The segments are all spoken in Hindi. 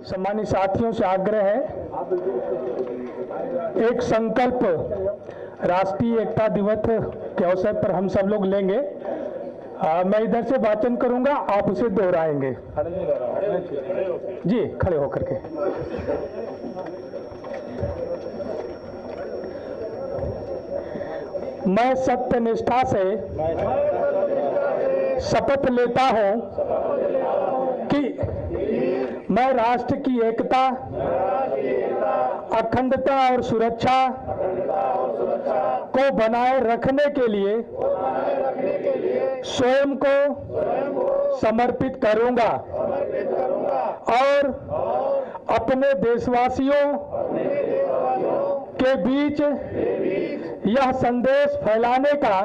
सम्मानित साथियों से आग्रह है, एक संकल्प राष्ट्रीय एकता दिवस के अवसर पर हम सब लोग लेंगे। मैं इधर से वाचन करूंगा, आप उसे दोहराएंगे। जी, खड़े होकर के। मैं सत्यनिष्ठा से शपथ लेता हूं कि मैं राष्ट्र की एकता, अखंडता और सुरक्षा को बनाए रखने के लिए स्वयं को समर्पित करूंगा और अपने देशवासियों के बीच यह संदेश फैलाने का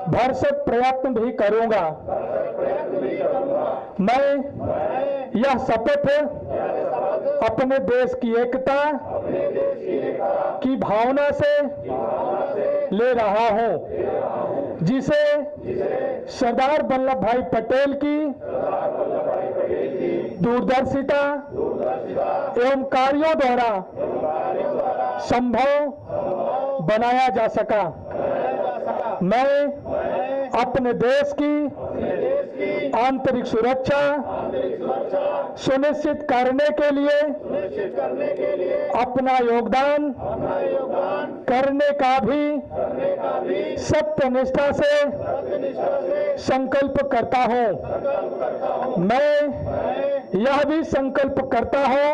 भरसक प्रयत्न भी करूंगा। मैं यह शपथ अपने देश की एकता की भावना से ले रहा हूं, जिसे सरदार वल्लभ भाई पटेल की दूरदर्शिता एवं कार्यों द्वारा संभव बनाया जा सका। मैं अपने देश की आंतरिक सुरक्षा सुनिश्चित करने के लिए अपना योगदान करने का भी सत्यनिष्ठा से संकल्प करता हूं। मैं यह भी संकल्प करता हूं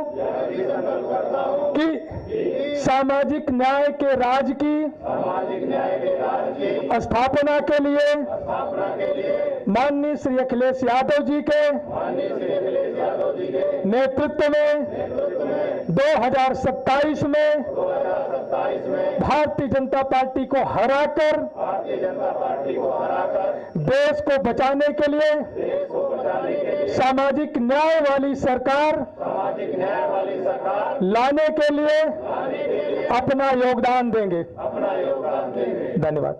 कि सामाजिक न्याय के राज की स्थापना के लिए माननीय श्री अखिलेश यादव जी के नेतृत्व में 2027 में भारतीय जनता पार्टी को हराकर देश को बचाने के लिए सामाजिक न्याय वाली सरकार लाने के लिए अपना योगदान देंगे। धन्यवाद।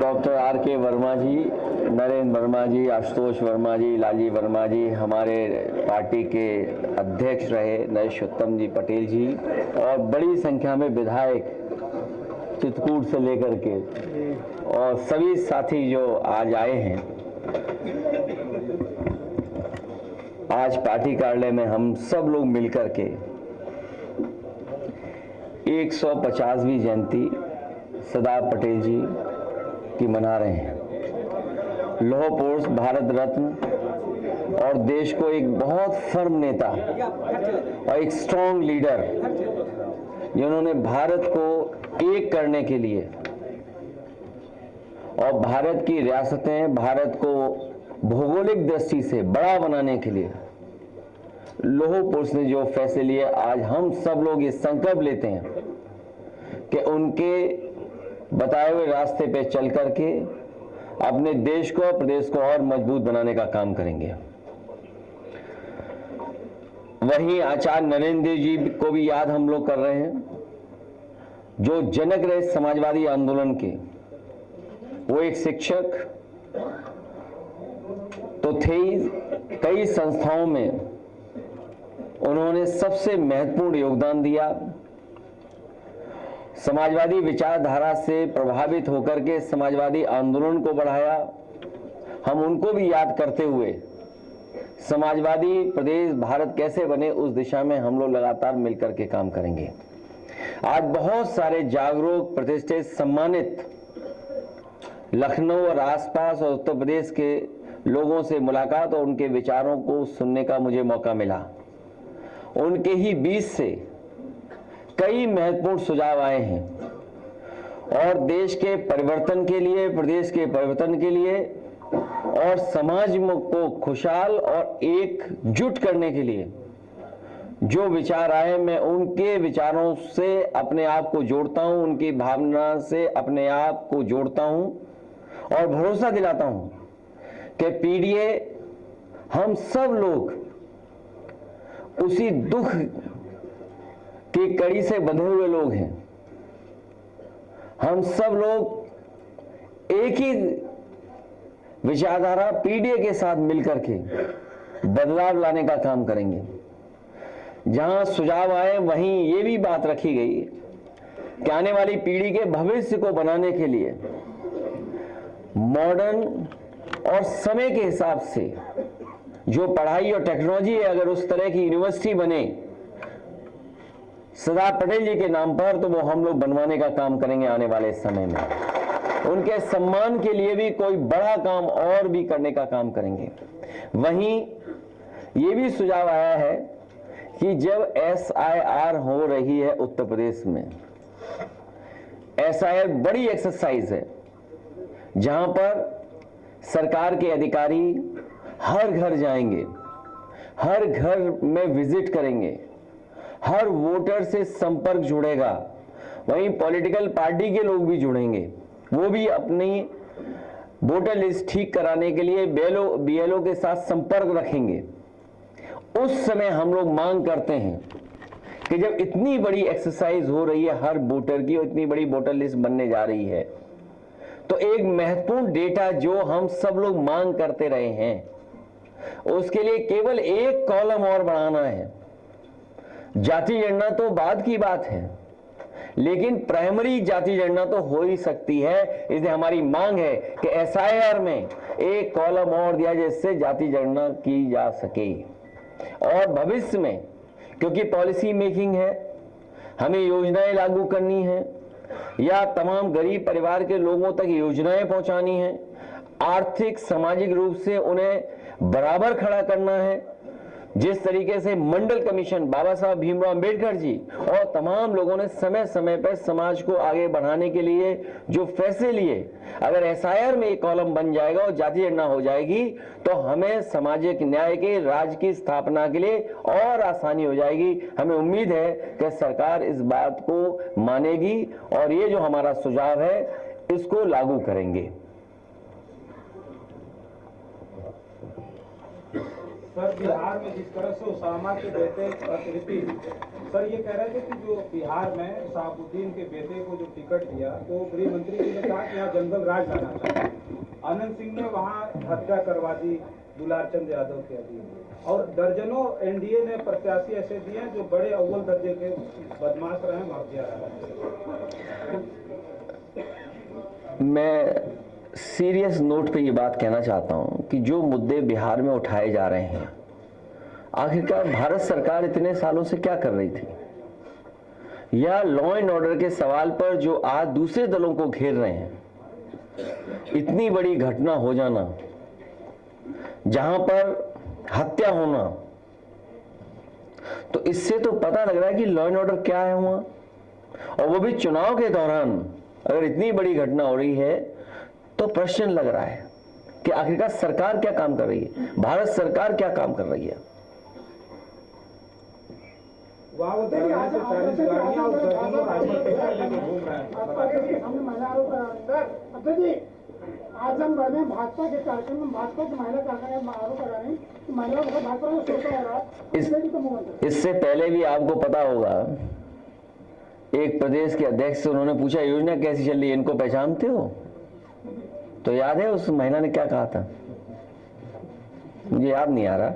Doctor R K. वर्मा जी, नरेंद्र वर्मा जी, आशुतोष वर्मा जी, लालजी वर्मा जी, हमारे पार्टी के अध्यक्ष रहे नरेशोत्तम जी पटेल जी, और बड़ी संख्या में विधायक चित्रकूट से लेकर के और सभी साथी जो आज आए हैं। आज पार्टी कार्यालय में हम सब लोग मिलकर के 150वीं जयंती सरदार पटेल जी की मना रहे हैं। लौह पुरुष, भारत रत्न और देश को एक बहुत फर्म नेता और एक स्ट्रॉन्ग लीडर, जिन्होंने भारत को एक करने के लिए और भारत की रियासतें, भारत को भौगोलिक दृष्टि से बड़ा बनाने के लिए लौह पुरुष ने जो फैसले लिए, आज हम सब लोग ये संकल्प लेते हैं कि उनके बताए हुए रास्ते पे चल करके अपने देश को, प्रदेश को और मजबूत बनाने का काम करेंगे। वहीं आचार्य नरेंद्र जी को भी याद हम लोग कर रहे हैं, जो जनक रहे समाजवादी आंदोलन के। वो एक शिक्षक तो थे ही, कई संस्थाओं में उन्होंने सबसे महत्वपूर्ण योगदान दिया। समाजवादी विचारधारा से प्रभावित होकर के समाजवादी आंदोलन को बढ़ाया। हम उनको भी याद करते हुए समाजवादी प्रदेश भारत कैसे बने, उस दिशा में हम लोग लगातार मिलकर के काम करेंगे। आज बहुत सारे जागरूक, प्रतिष्ठित, सम्मानित लखनऊ और आसपास और उत्तर प्रदेश के लोगों से मुलाकात और उनके विचारों को सुनने का मुझे मौका मिला। उनके ही बीच से कई महत्वपूर्ण सुझाव आए हैं और देश के परिवर्तन के लिए, प्रदेश के परिवर्तन के लिए और समाज को खुशहाल और एकजुट करने के लिए जो विचार आए, मैं उनके विचारों से अपने आप को जोड़ता हूं, उनकी भावना से अपने आप को जोड़ता हूं और भरोसा दिलाता हूं कि पीढ़ियां, हम सब लोग उसी दुख की कड़ी से बंधे हुए लोग हैं। हम सब लोग एक ही विचारधारा पीडीए के साथ मिलकर के बदलाव लाने का काम करेंगे। जहां सुझाव आए वहीं ये भी बात रखी गई कि आने वाली पीढ़ी के भविष्य को बनाने के लिए मॉडर्न और समय के हिसाब से जो पढ़ाई और टेक्नोलॉजी है, अगर उस तरह की यूनिवर्सिटी बने सरदार पटेल जी के नाम पर, तो वो हम लोग बनवाने का काम करेंगे आने वाले समय में। उनके सम्मान के लिए भी कोई बड़ा काम और भी करने का काम करेंगे। वहीं ये भी सुझाव आया है कि जब SIR हो रही है उत्तर प्रदेश में, SIR बड़ी एक्सरसाइज है जहां पर सरकार के अधिकारी हर घर जाएंगे, हर घर में विजिट करेंगे, हर वोटर से संपर्क जुड़ेगा। वहीं पॉलिटिकल पार्टी के लोग भी जुड़ेंगे, वो भी अपनी वोटर लिस्ट ठीक कराने के लिए BLO के साथ संपर्क रखेंगे। उस समय हम लोग मांग करते हैं कि जब इतनी बड़ी एक्सरसाइज हो रही है हर वोटर की और इतनी बड़ी वोटर लिस्ट बनने जा रही है, तो एक महत्वपूर्ण डेटा जो हम सब लोग मांग करते रहे हैं, उसके लिए केवल एक कॉलम और बढ़ाना है। जाति जनगणना तो बाद की बात है, लेकिन प्राइमरी जाति जनगणना तो हो ही सकती है। इसलिए हमारी मांग है कि SIR में एक कॉलम और दिया जिससे जाति जनगणना की जा सके। और भविष्य में, क्योंकि पॉलिसी मेकिंग है, हमें योजनाएं लागू करनी है या तमाम गरीब परिवार के लोगों तक योजनाएं पहुंचानी है, आर्थिक सामाजिक रूप से उन्हें बराबर खड़ा करना है। जिस तरीके से मंडल कमीशन बाबा साहब भीमराव अंबेडकर जी और तमाम लोगों ने समय समय पर समाज को आगे बढ़ाने के लिए जो फैसले लिए, अगर SIR में एक कॉलम बन जाएगा और जाति जनगणना हो जाएगी तो हमें सामाजिक न्याय के राज्य की स्थापना के लिए और आसानी हो जाएगी। हमें उम्मीद है कि सरकार इस बात को मानेगी और ये जो हमारा सुझाव है इसको लागू करेंगे। सर, बिहार में जिस तरह से उसामा के बेटे प्रतिनिधि सर ये कह रहे थे कि जो बिहार में शहाबुद्दीन के बेटे को जो टिकट दिया तो गृह मंत्री जी ने कहा कि यहाँ जंगल राज लाना चाहिए। आनंद सिंह ने वहाँ हत्या करवा दी दुलारचंद यादव के अधीन, और दर्जनों NDA ने प्रत्याशी ऐसे दिए जो बड़े अव्वल दर्जे के बदमाश रहे, माफिया रहे। मैं सीरियस नोट पे ये बात कहना चाहता हूं कि जो मुद्दे बिहार में उठाए जा रहे हैं, आखिरकार भारत सरकार इतने सालों से क्या कर रही थी, या लॉ एंड ऑर्डर के सवाल पर जो आज दूसरे दलों को घेर रहे हैं, इतनी बड़ी घटना हो जाना, जहां पर हत्या होना, तो इससे तो पता लग रहा है कि लॉ एंड ऑर्डर क्या है वहां, और वो भी चुनाव के दौरान अगर इतनी बड़ी घटना हो रही है तो प्रश्न लग रहा है कि आखिरकार सरकार क्या काम कर रही है, भारत सरकार क्या काम कर रही है। आजमगढ़ में भाजपा के कार्यक्रम में भाजपा की महिला कार्यक्रम आरोप लगा रही कि महिलाओं को भाजपा में शोषण हो रहा है। इससे पहले भी आपको पता होगा, एक प्रदेश के अध्यक्ष से उन्होंने पूछा योजना कैसी चल रही है, इनको पहचानते हो? तो याद है उस महिला ने क्या कहा था? मुझे याद नहीं आ रहा।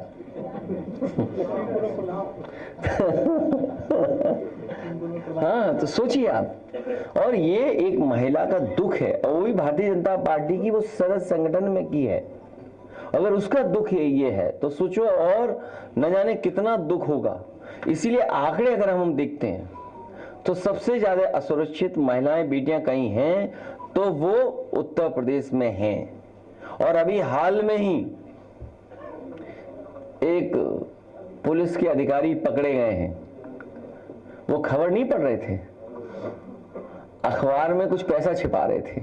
हाँ, तो सोचिए आप, और ये एक महिला का दुख है, और वो भी भारतीय जनता पार्टी की वो सदस्य संगठन में की है। अगर उसका दुख ये है तो सोचो और न जाने कितना दुख होगा। इसीलिए आंकड़े अगर हम देखते हैं तो सबसे ज्यादा असुरक्षित महिलाएं बेटियां कहीं हैं तो वो उत्तर प्रदेश में हैं। और अभी हाल में ही एक पुलिस के अधिकारी पकड़े गए हैं, वो खबर नहीं पढ़ रहे थे, अखबार में कुछ पैसा छिपा रहे थे।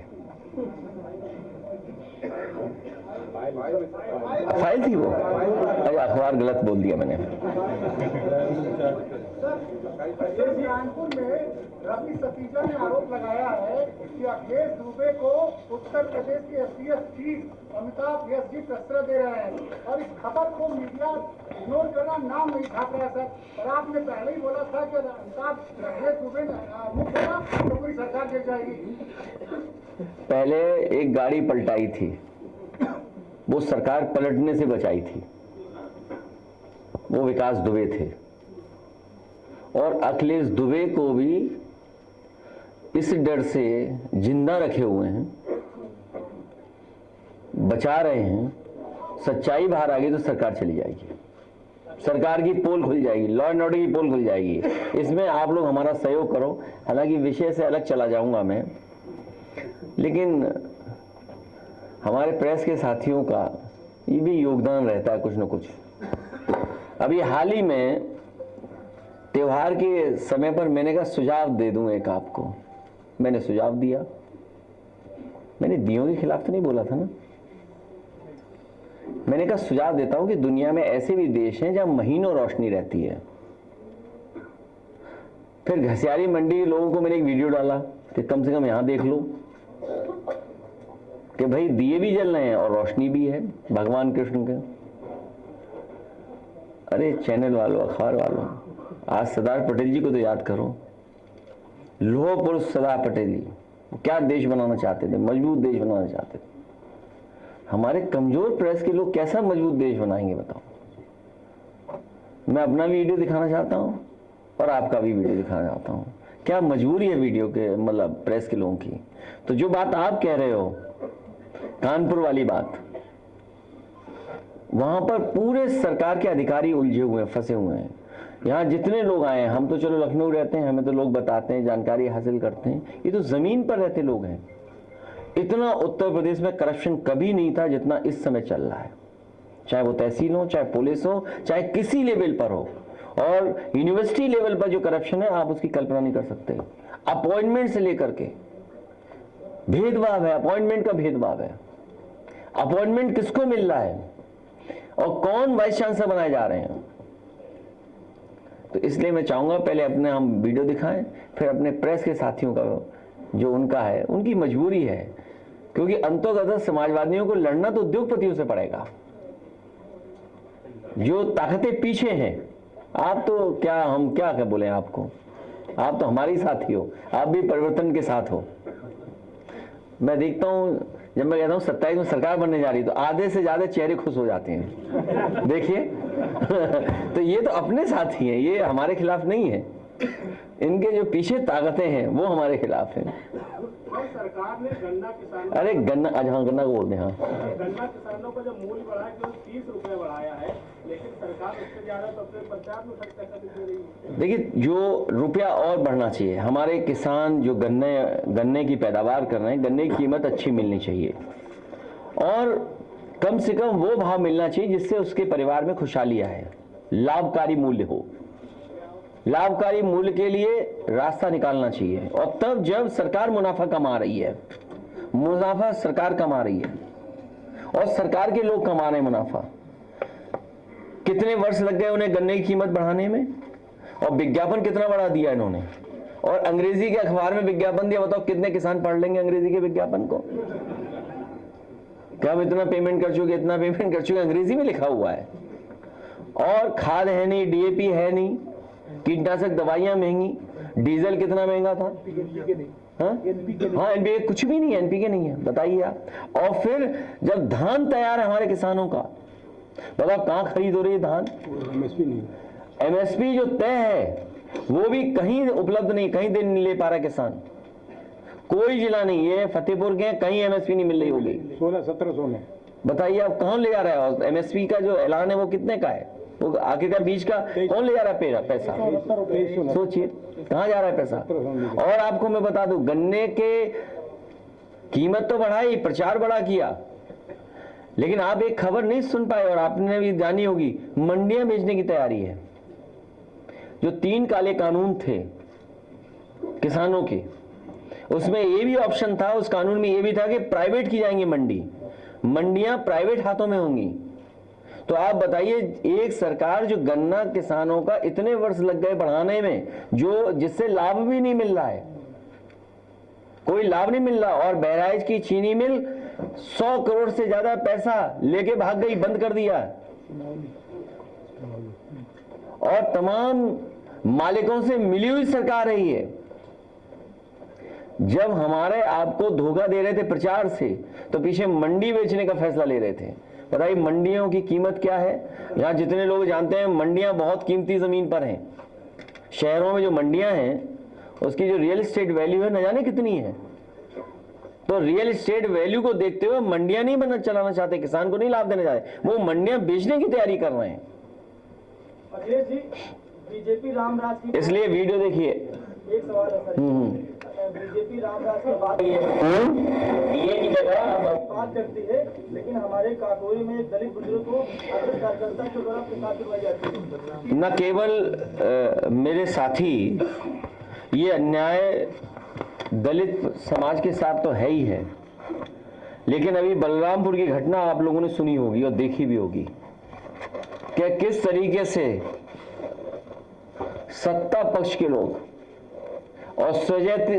फाइल थी वो, अरे अखबार गलत बोल दिया मैंने। कानपुर में रवि सतीजा ने आरोप लगाया है कि अखिलेश दुबे को उत्तर प्रदेश के SBS चीफ अमिताभ यश जी प्रश्रय दे रहे हैं, और इस खबर को मीडिया इग्नोर करना, नाम नहीं छाप रहा सर। और आपने पहले ही बोला था कि अमिताभ अखिलेश दुबे मुक्त होगा तो पूरी सरकार गिर जाएगी। पहले एक गाड़ी पलटाई थी वो सरकार पलटने से बचाई थी, वो विकास दुबे थे। और अखिलेश दुबे को भी इस डर से जिंदा रखे हुए हैं, बचा रहे हैं। सच्चाई बाहर आ गई तो सरकार चली जाएगी, सरकार की पोल खुल जाएगी, लॉ एंड ऑर्डर की पोल खुल जाएगी। इसमें आप लोग हमारा सहयोग करो। हालांकि विषय से अलग चला जाऊंगा मैं, लेकिन हमारे प्रेस के साथियों का ये भी योगदान रहता है कुछ न कुछ। अभी हाल ही में त्योहार के समय पर मैंने कहा सुझाव दे दूं एक आपको, मैंने सुझाव दिया। मैंने दियों के खिलाफ तो नहीं बोला था ना, मैंने कहा सुझाव देता हूं कि दुनिया में ऐसे भी देश हैं जहां महीनों रोशनी रहती है। फिर घसियारी मंडी लोगों को मैंने एक वीडियो डाला कि कम से कम यहां देख लो कि भाई दिए भी जल रहे हैं और रोशनी भी है भगवान कृष्ण के। अरे चैनल वालों, अखबार वालों, आज सरदार पटेल जी को तो याद करो। लोह पुरुष सरदार पटेल जी क्या देश बनाना चाहते थे, मजबूत देश बनाना चाहते थे। हमारे कमजोर प्रेस के लोग कैसा मजबूत देश बनाएंगे बताओ। मैं अपना वीडियो दिखाना चाहता हूं और आपका भी वीडियो दिखाना चाहता हूं। क्या मजबूरी है वीडियो के, मतलब प्रेस के लोगों की। तो जो बात आप कह रहे हो, कानपुर वाली बात, वहां पर पूरे सरकार के अधिकारी उलझे हुए हैं, फंसे हुए हैं। यहाँ जितने लोग आए हैं, हम तो चलो लखनऊ रहते हैं, हमें तो लोग बताते हैं, जानकारी हासिल करते हैं, ये तो जमीन पर रहते लोग हैं। इतना उत्तर प्रदेश में करप्शन कभी नहीं था जितना इस समय चल रहा है, चाहे वो तहसील हो, चाहे पुलिस हो, चाहे किसी लेवल पर हो। और यूनिवर्सिटी लेवल पर जो करप्शन है आप उसकी कल्पना नहीं कर सकते। अपॉइंटमेंट से लेकर के भेदभाव है, अपॉइंटमेंट का भेदभाव है। अपॉइंटमेंट किसको मिल रहा है और कौन वाइस चांसलर बनाए जा रहे हैं। तो इसलिए मैं चाहूंगा पहले अपने हम वीडियो दिखाएं, फिर अपने प्रेस के साथियों का जो उनका है, उनकी मजबूरी है, क्योंकि अंतोगत समाजवादियों को लड़ना तो उद्योगपतियों से पड़ेगा, जो ताकतें पीछे हैं। आप तो क्या, हम क्या बोले आपको, आप तो हमारे साथी हो, आप भी परिवर्तन के साथ हो। मैं देखता हूं जब मैं कहता हूं 27 में सरकार बनने जा रही तो आधे से ज्यादा चेहरे खुश हो जाते हैं। देखिए तो ये तो अपने साथी हैं, ये हमारे खिलाफ नहीं है। इनके जो पीछे ताकतें हैं वो हमारे खिलाफ हैं। सरकार ने गन्ना किसानों, अरे गन्ना, आज हाँ गन्ना को बोलते हैं, हाँ गन्ना किसानों का जो मूल्य बढ़ा है केवल 30 रुपए बढ़ाया है, लेकिन सरकार उससे ज्यादा तो अपने पंचायत में खर्च दे रही है। देखिए जो रुपया और बढ़ना चाहिए, हमारे किसान जो गन्ने की पैदावार कर रहे हैं, गन्ने की कीमत अच्छी मिलनी चाहिए और कम से कम वो भाव मिलना चाहिए जिससे उसके परिवार में खुशहाली आए, लाभकारी मूल्य हो। लाभकारी मूल्य के लिए रास्ता निकालना चाहिए। और तब जब सरकार मुनाफा कमा रही है, मुनाफा सरकार कमा रही है और सरकार के लोग कमा रहे हैं मुनाफा। कितने वर्ष लग गए उन्हें गन्ने की कीमत बढ़ाने में, और विज्ञापन कितना बढ़ा दिया इन्होंने, और अंग्रेजी के अखबार में विज्ञापन दिया। बताओ कितने किसान पढ़ लेंगे अंग्रेजी के विज्ञापन को। क्या हम इतना पेमेंट कर चुके, इतना पेमेंट कर चुके, अंग्रेजी में लिखा हुआ है। और खाद है नहीं, डीएपी है नहीं, कीटनाशक दवाइयां महंगी, डीजल कितना महंगा था। हाँ एनपीके कुछ भी नहीं है, एनपीके नहीं है, बताइए आप। और फिर जब धान तैयार है हमारे किसानों का, बताओ कहां खरीद हो रही है धान। एमएसपी नहीं, एमएसपी जो तय है वो भी कहीं उपलब्ध नहीं, कहीं दे नहीं ले पा रहा किसान। कोई जिला नहीं, ये फतेहपुर के कहीं एमएसपी नहीं मिल रही होगी। 16-17 में बताइए आप कौन ले जा रहा है। एमएसपी का जो ऐलान है वो कितने का है, वो आखिरकार बीच का कौन ले जा रहा है पैसा। सोचिए कहां जा रहा है पैसा। और आपको मैं बता दूं, गन्ने के कीमत तो बढ़ाई, प्रचार बड़ा किया, लेकिन आप एक खबर नहीं सुन पाए और आपने भी जानी होगी, मंडियां बेचने की तैयारी है। जो 3 काले कानून थे किसानों के, उसमें ये भी ऑप्शन था, उस कानून में ये भी था कि प्राइवेट की जाएंगी मंडियां प्राइवेट हाथों में होंगी। तो आप बताइए, एक सरकार जो गन्ना किसानों का इतने वर्ष लग गए बढ़ाने में, जो जिससे लाभ भी नहीं मिल रहा है, कोई लाभ नहीं मिल रहा। और बहराइच की चीनी मिल 100 करोड़ से ज्यादा पैसा लेके भाग गई, बंद कर दिया। और तमाम मालिकों से मिली हुई सरकार रही है। जब हमारे आपको धोखा दे रहे थे प्रचार से, तो पीछे मंडी बेचने का फैसला ले रहे थे। बताइए मंडियों की कीमत क्या है? यहाँ जितने लोग जानते हैं मंडियां बहुत कीमती जमीन पर हैं। शहरों में जो मंडियां हैं उसकी जो रियल एस्टेट वैल्यू है न जाने कितनी है। तो रियल एस्टेट वैल्यू को देखते हुए मंडियां नहीं चलाना चाहते, किसान को नहीं लाभ देना चाहते, वो मंडियां बेचने की तैयारी कर रहे हैं। अखिलेश जी, बीजेपी रामराज की, इसलिए वीडियो देखिए। एक सवाल है सर, बीजेपी रामराज की बात ये की जगह बात करती है, लेकिन हमारे काकोरी में एक दलित बुजुर्ग को कार्यकर्ता के द्वारा प्रसाद करवाई जाती है। न केवल मेरे साथी, ये अन्याय दलित समाज के साथ तो है ही है, लेकिन अभी बलरामपुर की घटना आप लोगों ने सुनी होगी और देखी भी होगी कि किस तरीके से सत्ता पक्ष के लोग और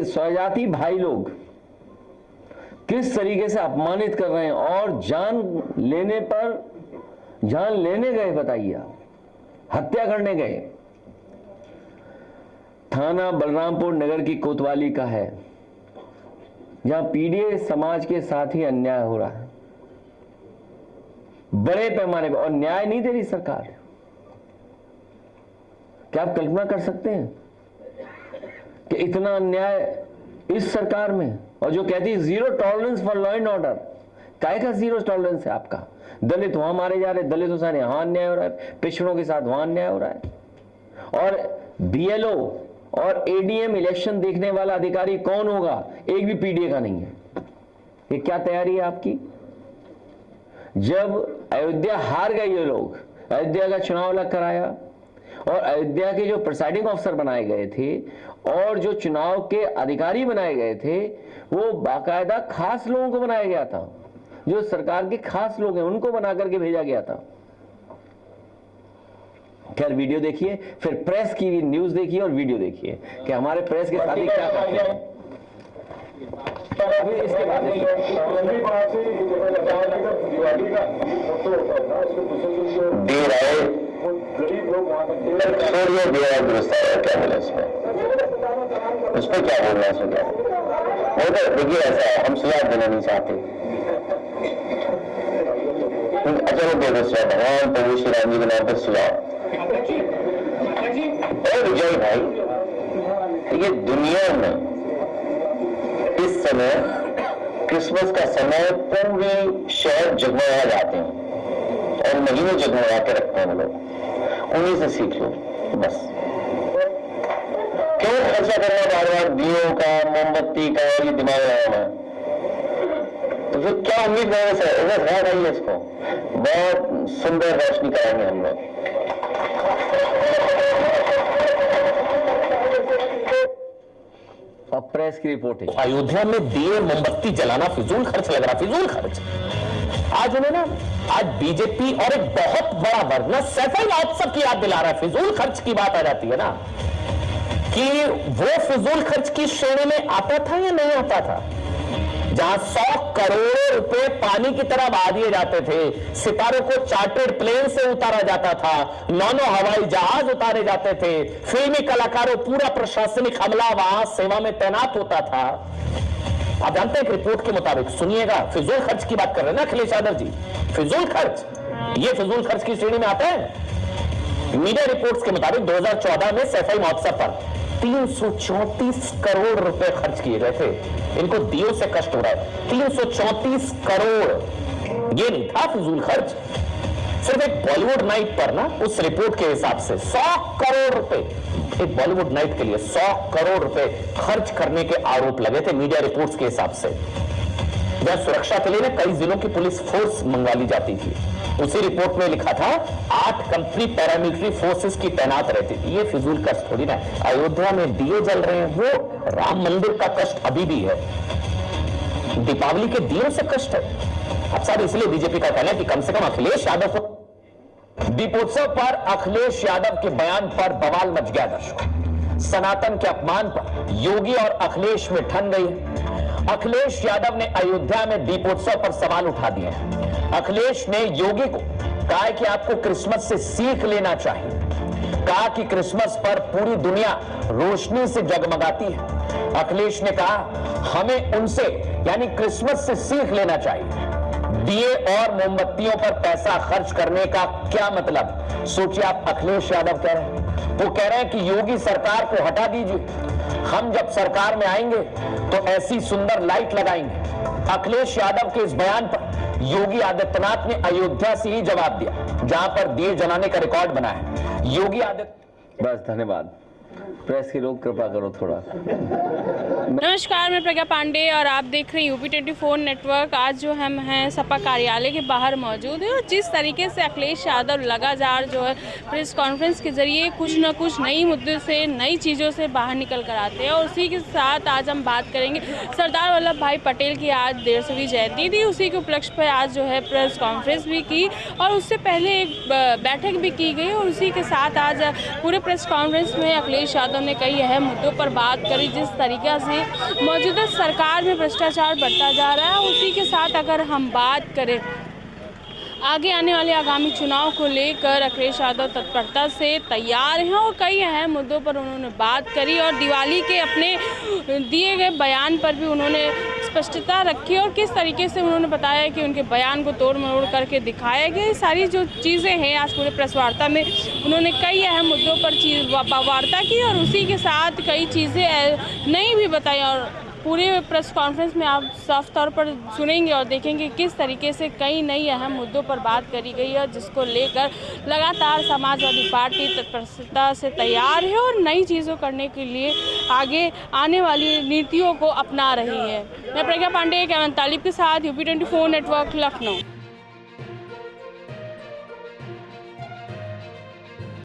स्वजाति भाई लोग किस तरीके से अपमानित कर रहे हैं और जान लेने गए, बताइए आप, हत्या करने गए। थाना बलरामपुर नगर की कोतवाली का है, जहां पीड़ित समाज के साथ ही अन्याय हो रहा है बड़े पैमाने पर, और न्याय नहीं दे रही सरकार। क्या आप कल्पना कर सकते हैं कि इतना अन्याय इस सरकार में, और जो कहती है zero tolerance for law and order. काहे का जीरो टॉलरेंस है आपका? दलित वहां मारे जा रहे, दलितों से यहां अन्याय हो रहा है, पिछड़ों के साथ वहां अन्याय हो रहा है। और बीएलओ और एडीएम इलेक्शन देखने वाला अधिकारी कौन होगा? एक भी पीडीए का नहीं है। ये क्या तैयारी है आपकी? जब अयोध्या हार गए ये लोग, अयोध्या का चुनाव अलग कराया और अयोध्या के जो प्रिसाइडिंग ऑफिसर बनाए गए थे और जो चुनाव के अधिकारी बनाए गए थे, वो बाकायदा खास लोगों को बनाया गया था, जो सरकार के खास लोग हैं उनको बना करके भेजा गया था। खैर वीडियो देखिए, फिर प्रेस की भी न्यूज देखिए और वीडियो देखिए कि हमारे प्रेस के साथी क्या करते हैं। अभी इसके बाद देर आए क्या बोले इसमें, उस पर क्या बोलना है? इसमें क्या वो तो देखिए ऐसा है, हम सुझाव देना नहीं चाहते। अच्छा वो दे दो भगवान प्रभु श्री राम जी के नाम पर सुझाव। विजय भाई, ये दुनिया में इस समय क्रिसमस का समय पूरे शहर जगमगा जाते हैं और महीनों जगमगा के रखते हैं लोग, उन्हीं से सीख लो बस। क्यों खर्चा करना बार बार दियों का, मोमबत्ती का, ये दिमाग लगाना? तो फिर क्या उम्मीद है इसको? बहुत सुंदर रोशनी कराएंगे हम लोग। अब प्रेस की रिपोर्ट है। अयोध्या में दिए मोमबत्ती जलाना फिजूल खर्च लग रहा, फिजूल खर्च। आज उन्हें ना, आज बीजेपी और एक बहुत बड़ा वर्ग ना सैफई महोत्सव की याद दिला रहा है। फिजूल खर्च की बात आ जाती है ना, कि वो फिजूल खर्च की श्रेणी में आता था या नहीं आता था, जहां 100 करोड़ रुपए पानी की तरह बहा दिए जाते थे, सितारों को चार्टर्ड प्लेन से उतारा जाता था, 9 हवाई जहाज उतारे जाते थे, फिल्मी कलाकारों, पूरा प्रशासनिक अमला वहां सेवा में तैनात होता था। आप जानते हैं कि रिपोर्ट के मुताबिक, सुनिएगा, फिजूल खर्च की बात कर रहे हैं ना अखिलेश यादव जी, फिजूल खर्च, ये फिजूल खर्च की श्रेणी में आता है। मीडिया रिपोर्ट्स के मुताबिक 2014 में सैफई महोत्सव पर 334 करोड़ रुपए खर्च किए गए थे। इनको दियों से कष्ट हो रहा है। 334 करोड़, ये नहीं था फिजूल खर्च। सिर्फ एक बॉलीवुड नाइट पर ना, उस रिपोर्ट के हिसाब से 100 करोड़ रुपए, एक बॉलीवुड नाइट के लिए 100 करोड़ रुपए खर्च करने के आरोप लगे थे मीडिया रिपोर्ट्स के हिसाब से। जहां सुरक्षा के लिए ना कई जिलों की पुलिस फोर्स मंगवा ली जाती थी। उसी रिपोर्ट में लिखा था 8 कंपनी पैरामिलिट्री फोर्सेस की तैनात रहती थी। ये फिजूल कष्ट थोड़ी ना। अयोध्या में दिए जल रहे हैं, वो राम मंदिर का कष्ट अभी भी है, दीपावली के दियों से कष्ट है। अब सारे इसलिए बीजेपी का कहना है कि कम से कम अखिलेश यादव को, दीपोत्सव पर अखिलेश यादव के बयान पर बवाल मच गया। दर्शकों, सनातन के अपमान पर योगी और अखिलेश में ठन गई। अखिलेश यादव ने अयोध्या में दीपोत्सव पर सवाल उठा दिए। अखिलेश ने योगी को कहा कि आपको क्रिसमस से सीख लेना चाहिए। कहा कि क्रिसमस पर पूरी दुनिया रोशनी से जगमगाती है। अखिलेश ने कहा हमें उनसे यानी क्रिसमस से सीख लेना चाहिए। दिए और मोमबत्तियों पर पैसा खर्च करने का क्या मतलब? सोचिए, आप अखिलेश यादव कह रहे हैं, वो कह रहे हैं कि योगी सरकार को हटा दीजिए, हम जब सरकार में आएंगे तो ऐसी सुंदर लाइट लगाएंगे। अखिलेश यादव के इस बयान पर योगी आदित्यनाथ ने अयोध्या से ही जवाब दिया, जहां पर दिए जलाने का रिकॉर्ड बना है। योगी आदित्य बस धन्यवाद। प्रेस के लोग कृपा करो थोड़ा। नमस्कार, मैं प्रज्ञा पांडे और आप देख रहे हैं UP24 नेटवर्क। आज जो हम हैं सपा कार्यालय के बाहर मौजूद है और जिस तरीके से अखिलेश यादव लगातार जो है प्रेस कॉन्फ्रेंस के जरिए कुछ न कुछ नई मुद्दों से, नई चीज़ों से बाहर निकल कर आते हैं। और उसी के साथ आज हम बात करेंगे, सरदार वल्लभ भाई पटेल की आज 150वीं जयंती थी, उसी के उपलक्ष्य पर आज जो है प्रेस कॉन्फ्रेंस भी की और उससे पहले एक बैठक भी की गई। और उसी के साथ आज पूरे प्रेस कॉन्फ्रेंस में अखिलेश यादव ने कई अहम मुद्दों पर बात करी। जिस तरीके से मौजूदा सरकार में भ्रष्टाचार बढ़ता जा रहा है, उसी के साथ अगर हम बात करें आगे आने वाले आगामी चुनाव को लेकर, अखिलेश यादव तत्परता से तैयार हैं और कई अहम मुद्दों पर उन्होंने बात करी और दिवाली के अपने दिए गए बयान पर भी उन्होंने स्पष्टता रखी और किस तरीके से उन्होंने बताया कि उनके बयान को तोड़ मरोड़ करके दिखाया गया। ये सारी जो चीज़ें हैं आज पूरे प्रेस वार्ता में उन्होंने कई अहम मुद्दों पर वार्ता की और उसी के साथ कई चीज़ें नई भी बताई। और पूरे प्रेस कॉन्फ्रेंस में आप साफ तौर पर सुनेंगे और देखेंगे किस तरीके से कई नई अहम मुद्दों पर बात करी गई है, जिसको लेकर लगातार समाजवादी पार्टी तत्परता से तैयार है और नई चीज़ों करने के लिए आगे आने वाली नीतियों को अपना रही है। मैं प्रज्ञा पांडे, केवल तालिब के साथ UP24 नेटवर्क, लखनऊ।